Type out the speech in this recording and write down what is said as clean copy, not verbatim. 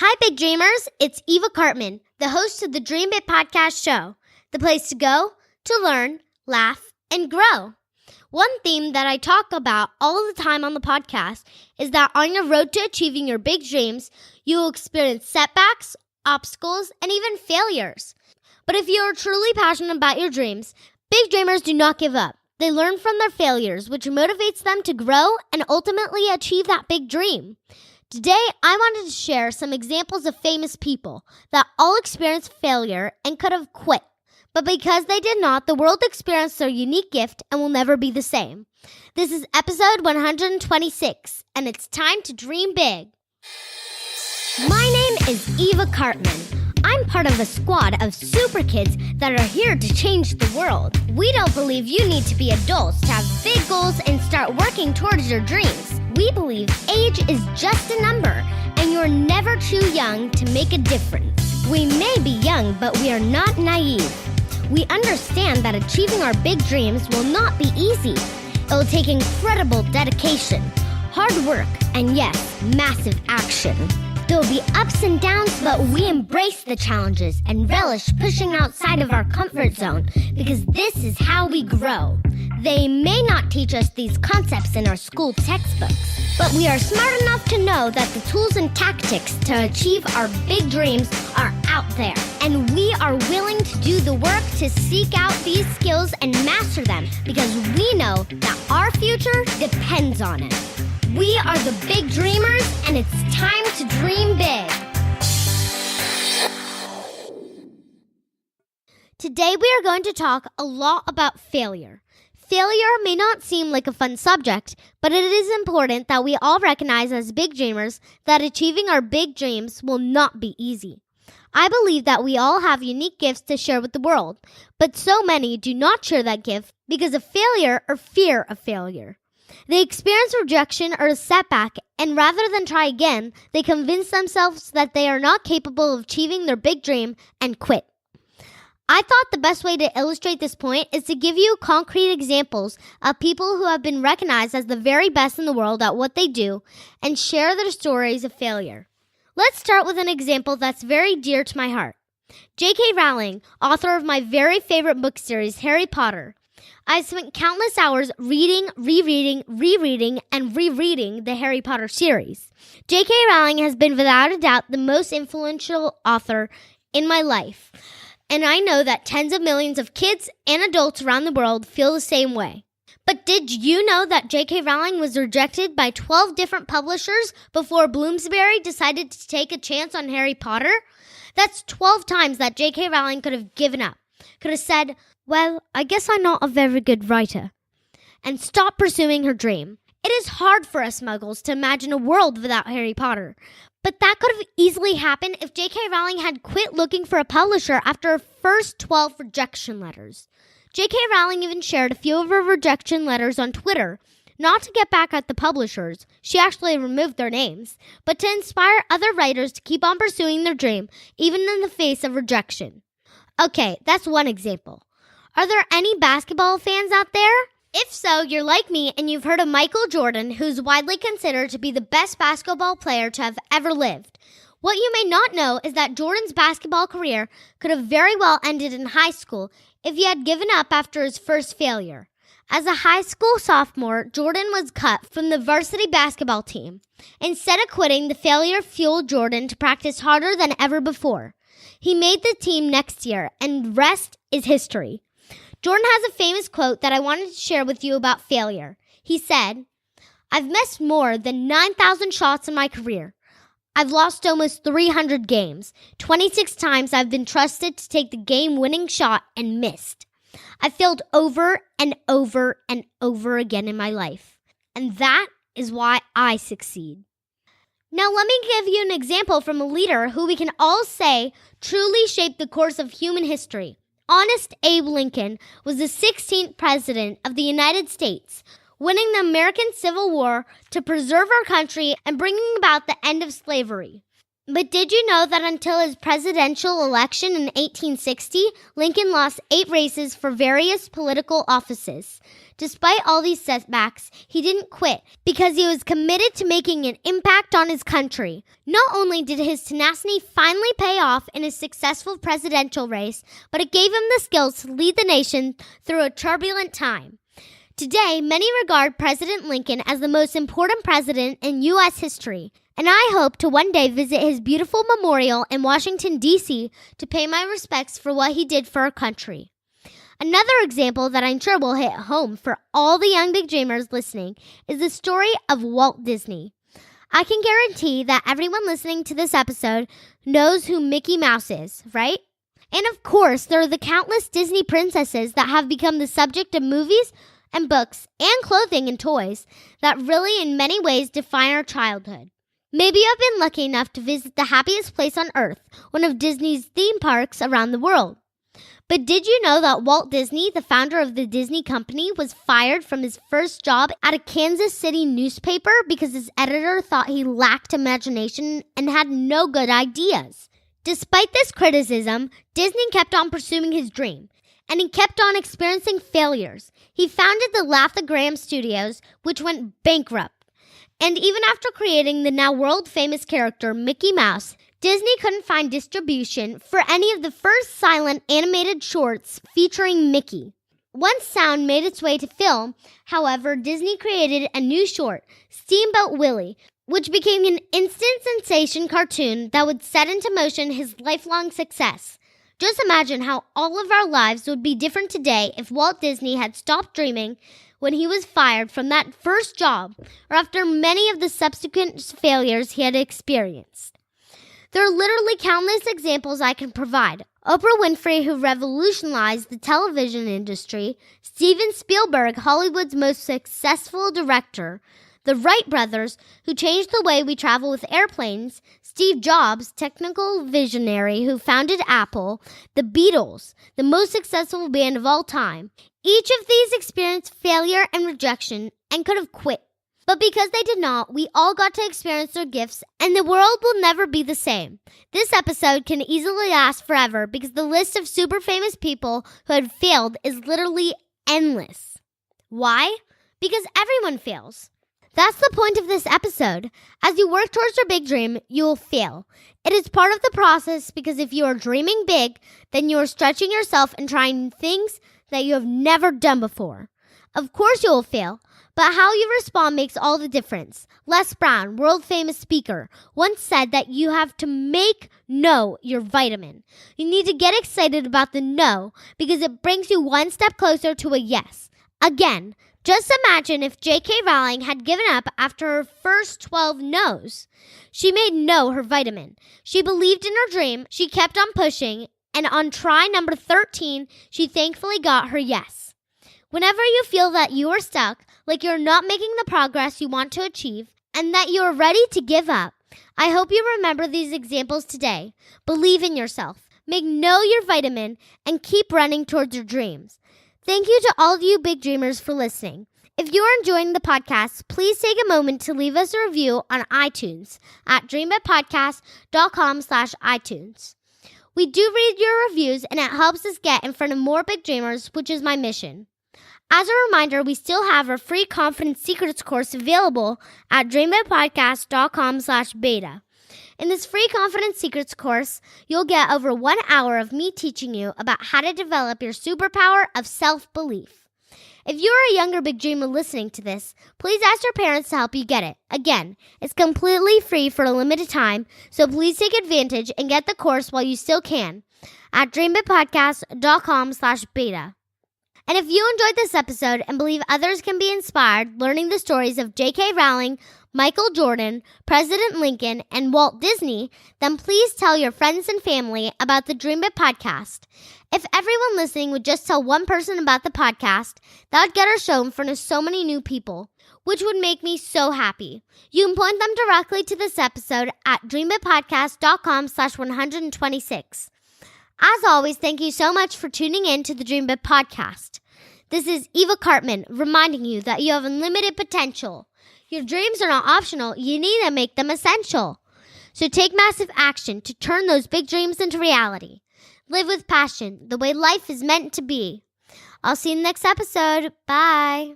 Hi, Big Dreamers. It's Eva Cartman, the host of the Dream Big podcast show, the place to go to learn, laugh, and grow. One theme that I talk about all the time on the podcast is that on your road to achieving your big dreams, you will experience setbacks, obstacles, and even failures. But if you are truly passionate about your dreams, big dreamers do not give up. They learn from their failures, which motivates them to grow and ultimately achieve that big dream. Today, I wanted to share some examples of famous people that all experienced failure and could have quit. But because they did not, the world experienced their unique gift and will never be the same. This is episode 126, and it's time to dream big. My name is Eva Cartman. I'm part of a squad of super kids that are here to change the world. We don't believe you need to be adults to have big goals and start working towards your dreams. We believe age is just a number, and you're never too young to make a difference. We may be young, but we are not naive. We understand that achieving our big dreams will not be easy. It will take incredible dedication, hard work, and yes, massive action. There will be ups and downs, but we embrace the challenges and relish pushing outside of our comfort zone because this is how we grow. They may not teach us these concepts in our school textbooks, but we are smart enough to know that the tools and tactics to achieve our big dreams are out there, and we are willing to do the work to seek out these skills and master them because we know that our future depends on it. We are the big dreamers, and it's time to dream big. Today we are going to talk a lot about failure. Failure may not seem like a fun subject, but it is important that we all recognize as big dreamers that achieving our big dreams will not be easy. I believe that we all have unique gifts to share with the world, but so many do not share that gift because of failure or fear of failure. They experience rejection or a setback, and rather than try again, they convince themselves that they are not capable of achieving their big dream and quit. I thought the best way to illustrate this point is to give you concrete examples of people who have been recognized as the very best in the world at what they do and share their stories of failure. Let's start with an example that's very dear to my heart. JK Rowling, author of my very favorite book series, Harry Potter. I've spent countless hours reading, rereading, and rereading the Harry Potter series. JK Rowling has been without a doubt the most influential author in my life, and I know that tens of millions of kids and adults around the world feel the same way. But did you know that JK Rowling was rejected by 12 different publishers before Bloomsbury decided to take a chance on Harry Potter? That's 12 times that JK Rowling could have given up, could have said, well, I guess I'm not a very good writer, and stop pursuing her dream. It is hard for us muggles to imagine a world without Harry Potter, but that could have easily happened if JK Rowling had quit looking for a publisher after her first 12 rejection letters. JK Rowling even shared a few of her rejection letters on Twitter, not to get back at the publishers, she actually removed their names, but to inspire other writers to keep on pursuing their dream, even in the face of rejection. Okay, that's one example. Are there any basketball fans out there? If so, you're like me and you've heard of Michael Jordan, who's widely considered to be the best basketball player to have ever lived. What you may not know is that Jordan's basketball career could have very well ended in high school if he had given up after his first failure. As a high school sophomore, Jordan was cut from the varsity basketball team. Instead of quitting, the failure fueled Jordan to practice harder than ever before. He made the team next year, and the rest is history. Jordan has a famous quote that I wanted to share with you about failure. He said, I've missed more than 9,000 shots in my career. I've lost almost 300 games. 26 times I've been trusted to take the game-winning shot and missed. I failed over and over and over again in my life. And that is why I succeed. Now let me give you an example from a leader who we can all say truly shaped the course of human history. Honest Abe Lincoln was the 16th president of the United States, winning the American Civil War to preserve our country and bringing about the end of slavery. But did you know that until his presidential election in 1860, Lincoln lost 8 races for various political offices? Despite all these setbacks, he didn't quit because he was committed to making an impact on his country. Not only did his tenacity finally pay off in a successful presidential race, but it gave him the skills to lead the nation through a turbulent time. Today, many regard President Lincoln as the most important president in U.S. history, and I hope to one day visit his beautiful memorial in Washington, D.C. to pay my respects for what he did for our country. Another example that I'm sure will hit home for all the young big dreamers listening is the story of Walt Disney. I can guarantee that everyone listening to this episode knows who Mickey Mouse is, right? And of course, there are the countless Disney princesses that have become the subject of movies and books and clothing and toys that really in many ways define our childhood. Maybe you've been lucky enough to visit the happiest place on earth, one of Disney's theme parks around the world. But did you know that Walt Disney, the founder of the Disney Company, was fired from his first job at a Kansas City newspaper because his editor thought he lacked imagination and had no good ideas? Despite this criticism, Disney kept on pursuing his dream, and he kept on experiencing failures. He founded the Laugh-O-Gram Studios, which went bankrupt. And even after creating the now world-famous character Mickey Mouse, Disney couldn't find distribution for any of the first silent animated shorts featuring Mickey. Once sound made its way to film, however, Disney created a new short, Steamboat Willie, which became an instant sensation cartoon that would set into motion his lifelong success. Just imagine how all of our lives would be different today if Walt Disney had stopped dreaming when he was fired from that first job or after many of the subsequent failures he had experienced. There are literally countless examples I can provide. Oprah Winfrey, who revolutionized the television industry, Steven Spielberg, Hollywood's most successful director, the Wright brothers, who changed the way we travel with airplanes, Steve Jobs, technical visionary who founded Apple, the Beatles, the most successful band of all time. Each of these experienced failure and rejection and could have quit. But because they did not, we all got to experience their gifts, and the world will never be the same. This episode can easily last forever because the list of super famous people who had failed is literally endless. Why? Because everyone fails. That's the point of this episode. As you work towards your big dream, you will fail. It is part of the process because if you are dreaming big, then you are stretching yourself and trying things that you have never done before. Of course you will fail, but how you respond makes all the difference. Les Brown, world-famous speaker, once said that you have to make no your vitamin. You need to get excited about the no because it brings you one step closer to a yes. Again, just imagine if JK Rowling had given up after her first 12 no's. She made no her vitamin. She believed in her dream, she kept on pushing, and on try number 13, she thankfully got her yes. Whenever you feel that you are stuck, like you're not making the progress you want to achieve, and that you are ready to give up, I hope you remember these examples today. Believe in yourself, make no your vitamin, and keep running towards your dreams. Thank you to all of you big dreamers for listening. If you are enjoying the podcast, please take a moment to leave us a review on iTunes at dreambitpodcast.com/iTunes. We do read your reviews, and it helps us get in front of more big dreamers, which is my mission. As a reminder, we still have our free Confidence Secrets course available at dreambitpodcast.com/beta. In this free Confidence Secrets course, you'll get over 1 hour of me teaching you about how to develop your superpower of self-belief. If you are a younger big dreamer listening to this, please ask your parents to help you get it. Again, it's completely free for a limited time, so please take advantage and get the course while you still can at dreambitpodcast.com/beta. And if you enjoyed this episode and believe others can be inspired learning the stories of JK Rowling, Michael Jordan, President Lincoln, and Walt Disney, then please tell your friends and family about the Dream Bit podcast. If everyone listening would just tell one person about the podcast, that would get our show in front of so many new people, which would make me so happy. You can point them directly to this episode at dreambitpodcast.com/126. As always, thank you so much for tuning in to the Dream Bit podcast. This is Eva Cartman reminding you that you have unlimited potential. Your dreams are not optional. You need to make them essential. So take massive action to turn those big dreams into reality. Live with passion, the way life is meant to be. I'll see you in the next episode. Bye.